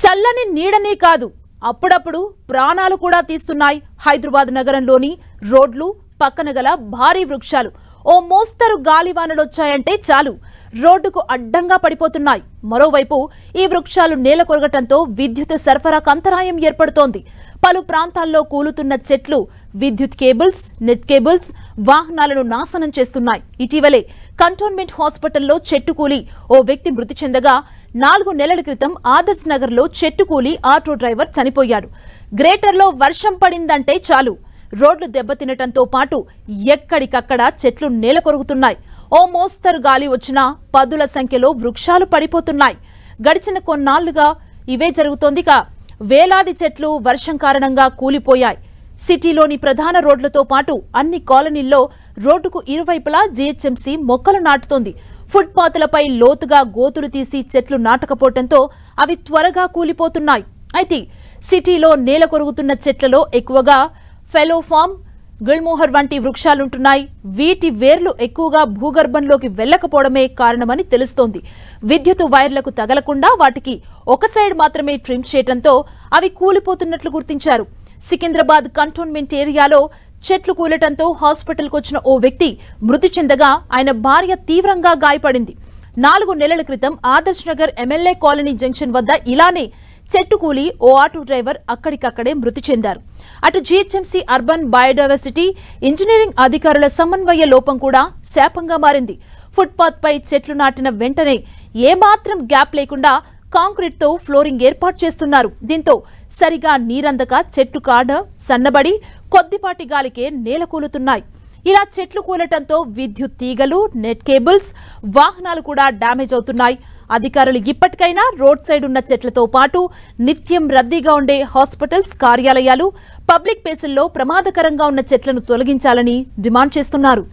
చల్లని నీడనే కాదు అప్పుడప్పుడు ప్రాణాలు కూడా తీస్తున్నాయి హైదరాబాద్ నగరంలోని రోడ్లు పక్కన గల భారీ వృక్షాలు ఓ మోస్తరు గాలివానలొచ్చాయంటే చాలు రోడ్డుకు అడ్డంగా పడిపోతున్నాయి మరోవైపు ఈ వృక్షాలు నేలకొరగటంతో విద్యుత్ సరఫరాకు అంతరాయం ఏర్పడుతోంది పలు ప్రాంతాల్లో కూలుతున్న చెట్లు విద్యుత్ కేబుల్స్ నెట్ కేబుల్స్ వాహనాలను నాశనం చేస్తున్నాయి ఇటీవలే కంటోన్మెంట్ హాస్పిటల్లో చెట్టు కూలి ఓ వ్యక్తి మృతి చెందగా 4 నెలల క్రితం ఆదర్శ్ నగర్లో చెట్టు కూలి ఆటో డ్రైవర్ చనిపోయాడు గ్రేటర్లో వర్షం పడిందంటే చాలు రోడ్లు దెబ్బతినటంతో పాటు ఎక్కడికక్కడ చెట్లు నేలకొరుగుతున్నాయి ఓ మోస్తరు గాలి వచ్చినా పదుల సంఖ్యలో వృక్షాలు పడిపోతున్నాయి గడిచిన కొన్నాళ్లుగా ఇవే జరుగుతోందిగా వేలాది చెట్లు వర్షం కారణంగా కూలిపోయాయి సిటీలోని ప్రధాన రోడ్లతో పాటు అన్ని కాలనీల్లో రోడ్డుకు ఇరువైపులా జీహెచ్ఎంసీ మొక్కలు నాటుతోంది ఫుట్పాత్లపై లోతుగా గోతులు తీసి చెట్లు నాటకపోవడంతో అవి త్వరగా కూలిపోతున్నాయి అయితే సిటీలో నేలకొరుగుతున్న చెట్లలో ఎక్కువగా ఫెలోఫామ్ గిల్మోహర్ వంటి వృక్షాలుంటున్నాయి వీటి వేర్లు ఎక్కువగా భూగర్భంలోకి వెళ్లకపోవడమే కారణమని తెలుస్తోంది విద్యుత్ వైర్లకు తగలకుండా వాటికి ఒక సైడ్ మాత్రమే ట్రిమ్ చేయడంతో అవి కూలిపోతున్నట్లు గుర్తించారు సికింద్రాబాద్ కంటోన్మెంట్ ఏరియాలో చెట్లు కూలటంతో హాస్పిటల్కు వచ్చిన ఓ వ్యక్తి మృతి చెందగా ఆయన భార్య తీవ్రంగా గాయపడింది 4 నెలల క్రితం Adarsh Nagar MLA colony junction వద్ద ఇలానే చెట్టు కూలి ఓ ఆటో డ్రైవర్ అక్కడికక్కడే మృతి చెందారు అటు జీహెచ్ఎంసీ అర్బన్ బయోడైవర్సిటీ ఇంజనీరింగ్ అధికారుల సమన్వయ లోపం కూడా శాపంగా మారింది ఫుట్పాత్ పై చెట్లు నాటిన వెంటనే ఏమాత్రం గ్యాప్ లేకుండా కాంక్రీట్ తో ఫ్లోరింగ్ ఏర్పాటు చేస్తున్నారు దీంతో సరిగా నీరందక చెట్టు కాడ సన్నబడి కొద్దిపాటి గాలికే నేలకూలుతున్నాయి ఇలా చెట్లు కూలటంతో విద్యుత్ తీగలు నెట్ కేబుల్స్ వాహనాలు కూడా డ్యామేజ్ అవుతున్నాయి అధికారులు ఇప్పటికైనా రోడ్ సైడ్ ఉన్న చెట్లతో పాటు నిత్యం రద్దీగా ఉండే హాస్పిటల్స్ కార్యాలయాలు పబ్లిక్ ప్లేసుల్లో ప్రమాదకరంగా ఉన్న చెట్లను తొలగించాలని డిమాండ్ చేస్తున్నారు